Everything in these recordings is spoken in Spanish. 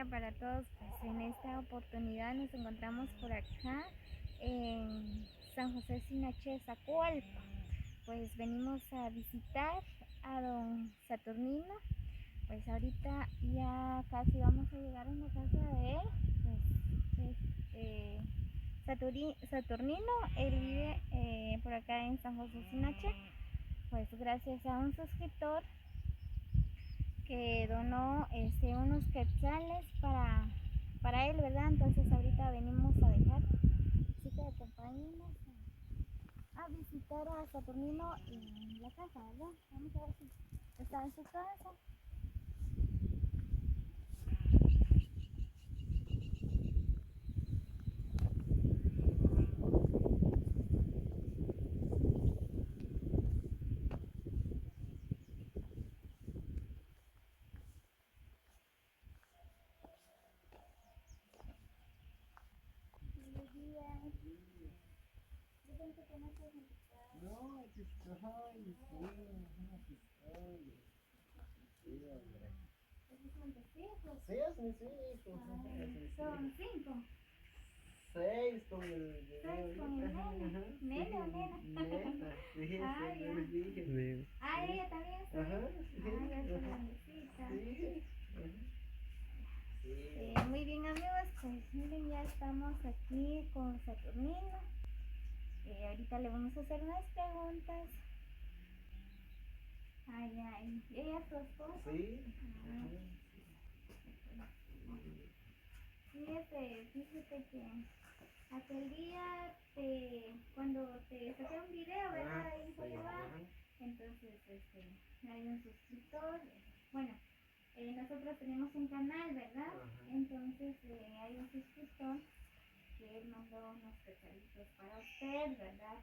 día para todos. Pues en esta oportunidad nos encontramos por acá en San José Sinaché, Zacualpa. Pues venimos a visitar a don Saturnino. Pues ahorita ya casi vamos a llegar a la casa de él. Pues, Saturnino, él vive por acá en San José Sinaché. Pues gracias a un suscriptor que donó unos quetzales para él, ¿verdad? Entonces ahorita venimos a dejar, así que acompáñenos a visitar a Saturnino en la casa, ¿verdad? Vamos a ver si está en su casa. Buenos días. Yo pensé que no se necesitaba. No, aquí estoy, sí, aquí estoy. Sí, hombre. ¿Esos son tus hijos? Sí, es mis hijos. Ay, Es mis son hijos. 5. 6 con el bebé. 6 con el nene. ¿Nene o nena? Nena, sí, Ah, sí, ya. les dije. Ah, ella también está Ajá, ahí. sí. Ah, ya se Ajá. grandecita. Sí. Ajá. Sí. Muy bien, amigos, pues miren, ya estamos aquí con Saturnino. Ahorita le vamos a hacer unas preguntas. Ay, ay, ¿ella es tu esposa? Sí. Ah, Ajá. sí, fíjate que aquel día cuando te saqué un video, ¿verdad? Ah, Ahí en sí. Coyabá, Ajá. entonces hay un suscriptor. Bueno, nosotros tenemos un canal, ¿verdad? Ajá. Entonces hay un suscriptor que él mandó unos pesaditos para usted, ¿verdad?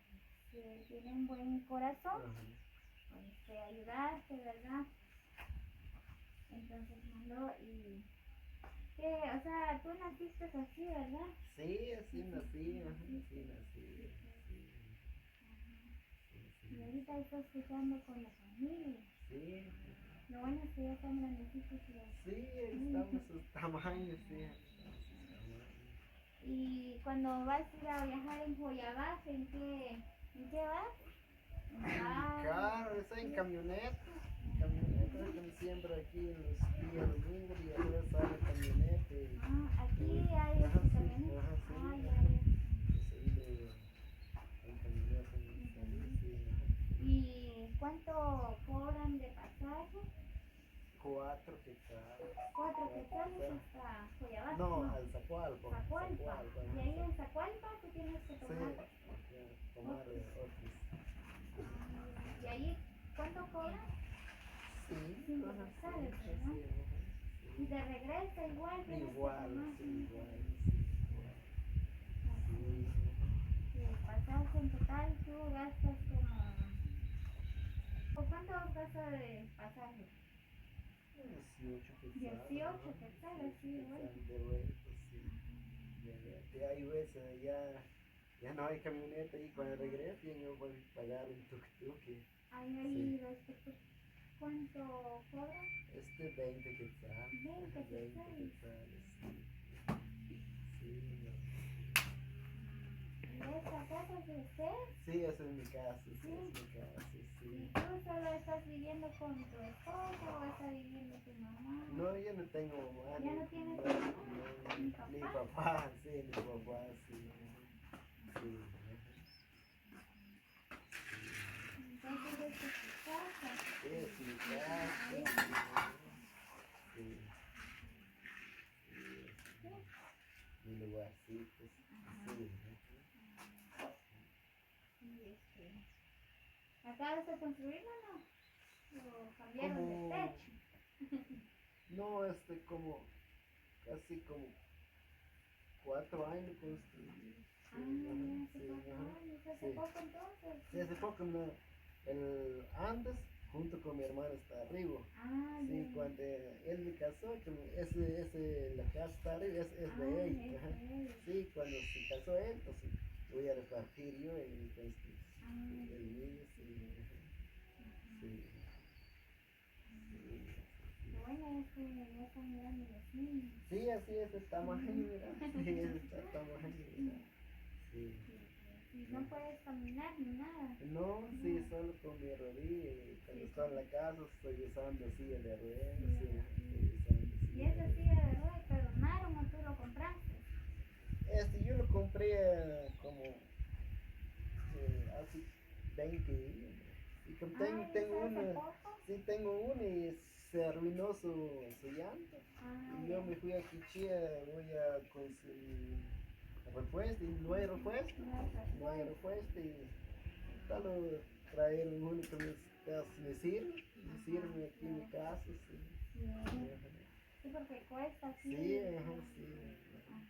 Que tiene un buen corazón, Ajá. pues ayudarte, ¿verdad? Entonces mandó y que, o sea, tú naciste así, ¿verdad? Sí, así nací, ajá, así nací. Sí. Y ahorita estás escuchando con la familia. Sí, Lo bueno es que ya están grandecitos y sí, estamos sus tamaños, sí. Y cuando vas a ir a viajar en Joyabas, ¿en qué vas? En En carro. carro, estoy en camioneta. Camioneta, como siempre aquí en los días domingos y ahora sale camioneta. Aquí hay Ajá, sí, camioneta. ajá, sí. Ah, ya, ya. Pues ahí en camioneta, sí. ¿Y cuánto cobran de pasaje? 4 que tal. 4 quetzales hasta Joyabas. No, al Zacualpa. Zacualpa. Y ahí en Zacualpa tú tienes que Sí, tomar. ya, tomar otros. Y ahí, ¿cuánto cobran? Sí, 5 ajá, quetzales, sí, ¿verdad? sí, ajá, Y sí. de regreso igual tienes que Igual, tomar. sí, igual, sí, igual. Sí, Y el pasaje en total tú gastas como... ¿O cuánto gastas de pasaje? 18 quetzales. 18 quetzales, sí, igual. De vuelta, sí. De hay veces ya no hay camioneta y cuando regrese ya no voy a pagar un tuk-tuk. Ahí respecto, ¿cuánto cobra? 20 quetzales. 20 20 quetzales. quetzales, sí. Sí, ¿Y esta casa es de usted? sí, esa es mi casa, sí, Sí. es mi casa, ¿Y sí. tú solo estás viviendo con tu esposo o está viviendo tu mamá? No, yo no tengo mamá. ¿Ya no tienes mamá? ¿Ni papá? Ni papá, sí, ni papá, sí. Sí. Entonces esta es tu casa. Sí, es mi casa. Sí. Sí. Mi lugarcito, sí. Y ¿acabas de construirlo o no? ¿O cambiaron de Como, techo? no, como, casi como 4 años construí. Ah, Sí, ya, hace ajá, 4 años, hace sí. poco entonces. Sí, hace poco no, antes, junto con mi hermano está arriba. Ah, Sí, ya. cuando él me casó, la casa está arriba, es de él. Es Ajá. de él. Sí, cuando se casó él, entonces voy a repartir yo entonces, el mío, sí. Ajá. Sí. Sí. Lo bueno es que ya están grandes los Sí. Sí, así es, estamos ahí, mira. Sí, estamos ahí, mira. Sí. Sí, no puedes caminar ni nada. No, sí, solo con mi rodilla. Y cuando estoy en la casa estoy usando silla de ruedas. Sí, estoy usando Y silla de esa ruedas. silla de ruedas te donaron o tú lo compraste. Yo lo compré como hace 20 días. Y como Ah, ¿y tengo eso hace una, poco? sí, tengo una y se arruinó su llanta. Ah, Y ya. yo me fui a Quichía, voy a conseguir repuesto y no hay repuesto. No hay repuesto y tal vez traer uno que me sirve aquí en mi casa. Sí, Sí, ajá. sí, porque cuesta, sí. Sí, ajá, sí, Ajá.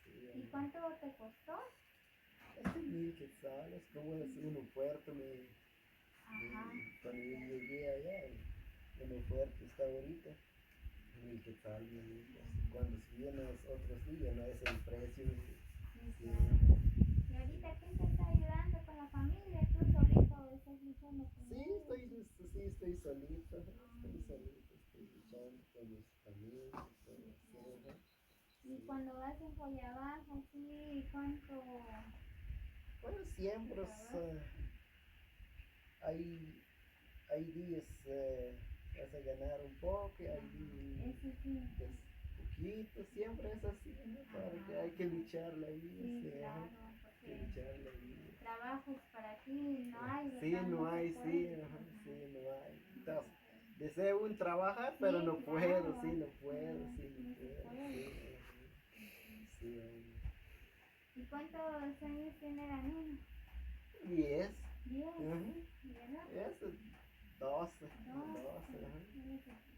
sí, ¿Y ajá. cuánto te costó? 1000 quetzales, como es uno fuerte, Ajá. cuando yo llegué allá, uno fuerte está ahorita, 1000 quetzales, cuando si vienes otros días, no es el precio, Sí, sí, claro. ¿Y ahorita quién te está ayudando con la familia? ¿Tú solito o estás luchando con sí, ellos? estoy solito, estoy luchando con mis familias, todo eso, ajá. Y Sí. cuando vas en Follabajo, sí, ¿cuánto Bueno, siempre trabajas? hay, hay días vas a ganar un poco, y hay días Eso sí. pues, poquito, siempre es así, ¿no? Para que hay que luchar la vida, Sí, sí, ajá, claro, hay que porque luchar la vida. trabajos para ti no hay, Sí, ¿verdad? no No se hay, sí, puede. ajá, Ajá. sí, no hay. Entonces, deseo un trabajar, pero Sí, no puedo, claro. sí, no puedo, No, sí, no no se puedo, puede. sí, ajá, sí, ¿Y cuántos años tiene la niña? 10, 10. ajá, ¿Verdad? eso, 12, 2. 12, ajá, sí,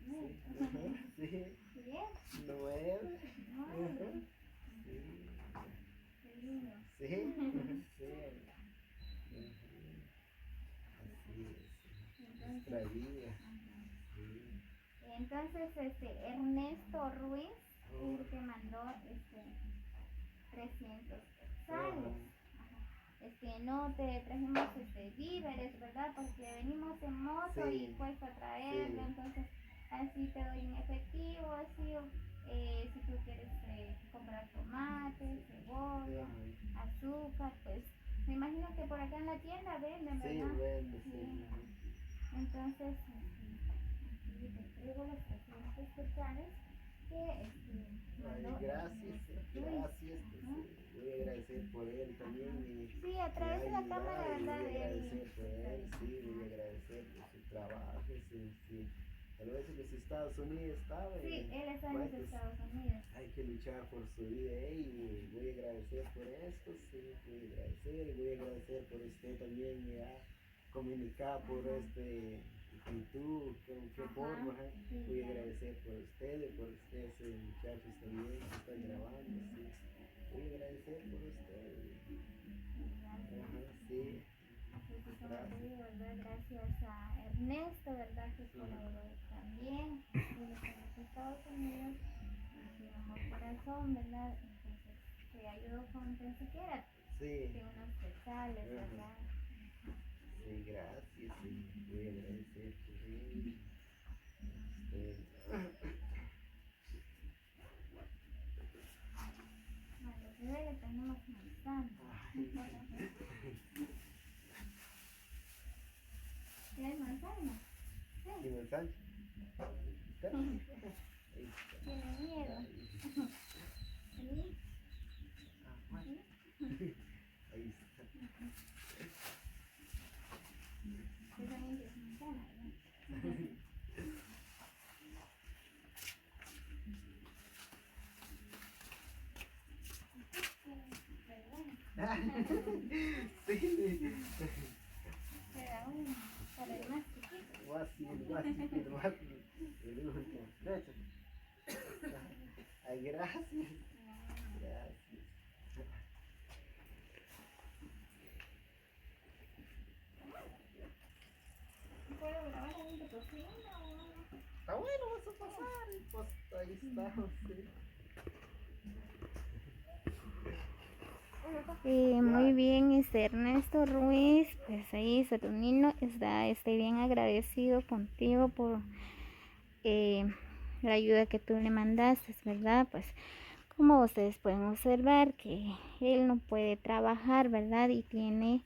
Nueve. ajá, sí, 10. 9, 9. ajá, sí, Qué lindo. sí, ajá, sí, ajá, así es, nuestra Entonces, vida, ajá. sí, Entonces, Ernesto Ruiz, oh, él te mandó 300 ajá, quetzales. Ajá. No te trajimos víveres, ¿verdad? Porque venimos en moto y sí, cuesta traerlo, sí, entonces así te doy en efectivo, así si tú quieres comprar tomate, cebolla, ajá. azúcar, pues me imagino que por acá en la tienda venden, Sí, ¿verdad? vende, sí. Sí. Entonces, aquí te traigo los 300 quetzales que Ay, mandó gracias, Ernesto Ruiz. gracias, pues Ajá. voy a agradecer por él también, Ajá. Sí, a me ha través de la cámara, ayudado y ¿verdad? voy a Él agradecer por está él, bien. sí, voy a Ajá. agradecer por su trabajo, sí, sí. A veces que si Estados Unidos estaba Sí, y él está en bueno, los pues Estados Unidos. hay que luchar por su vida y voy a agradecer por esto, sí, voy a agradecer y voy a agradecer por usted también me ha comunicado por Ajá. YouTube, con qué Ajá. forma, Sí, voy a claro. agradecer por ustedes muchachos también que están grabando, sí, voy a agradecer por ustedes, ajá, sí, Así que como te gracias, digo, ¿verdad? Gracias a Ernesto, ¿verdad? Que colaboró también. Él está en los Estados Unidos. Y tiene amor corazón, ¿verdad? Entonces te ayudo con tan siquiera sí, de unos quetzales, ajá, ¿verdad? sí, gracias, sí, voy a agradecer por él, usted. A los bebés le tenemos manzana. ¿Quieres manzana? Sí. ¿Y mensaje? Tiene miedo. ¿Sí? ¿Sí? Ahí está. Tú también quieres manzana, ¿verdad? Sí. Pero uno, para el más chiquito. Más el último. Derecho. Ay, gracias. Gracias. ¿Puedo grabar ahí en tu cocina o no? Está bueno, vas a pasar. Y pues ahí estamos, sí. Muy bien, Ernesto Ruiz, pues ahí Saturnino está bien agradecido contigo por la ayuda que tú le mandaste, ¿verdad? Pues como ustedes pueden observar que él no puede trabajar, ¿verdad? Y tiene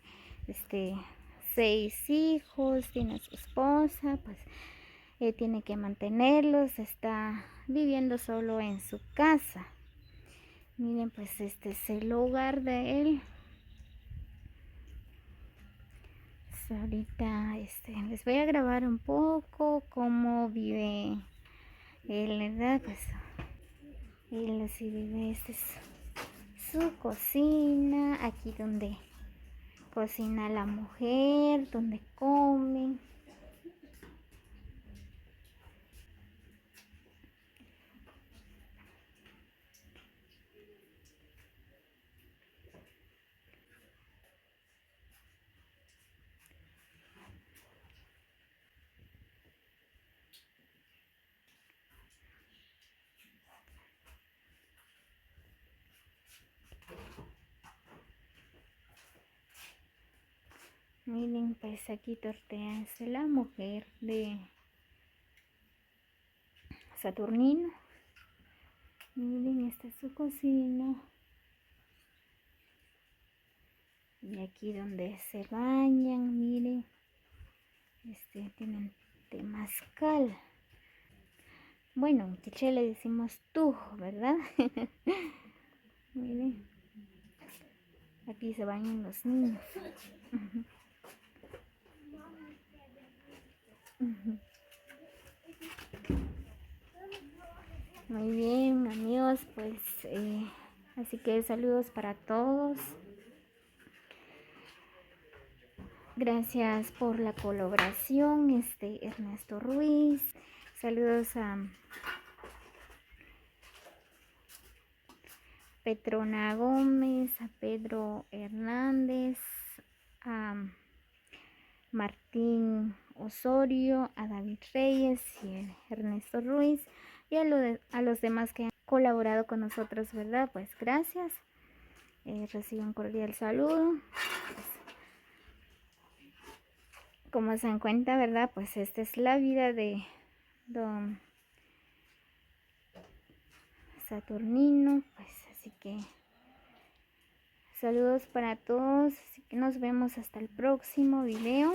6 hijos, tiene a su esposa, pues tiene que mantenerlos, está viviendo solo en su casa. Miren, pues este es el hogar de él. Pues ahorita les voy a grabar un poco cómo vive él, ¿verdad? Pues él así vive, esta es su cocina, aquí donde cocina la mujer, donde come. Miren, pues aquí torteas la mujer de Saturnino. Miren, esta es su cocina. Y aquí donde se bañan, miren, tienen temazcal. Bueno, en quiché le decimos tujo, ¿verdad? Miren, aquí se bañan los niños. Muy bien, amigos, pues así que saludos para todos. Gracias por la colaboración, Ernesto Ruiz. Saludos a Petrona Gómez, a Pedro Hernández, a Martín Osorio, a David Reyes y a Ernesto Ruiz y a los demás que han colaborado con nosotros, ¿verdad? Pues gracias. Recibo un cordial saludo. Como se dan cuenta, ¿verdad? Pues esta es la vida de don Saturnino, pues así que saludos para todos, así que nos vemos hasta el próximo video.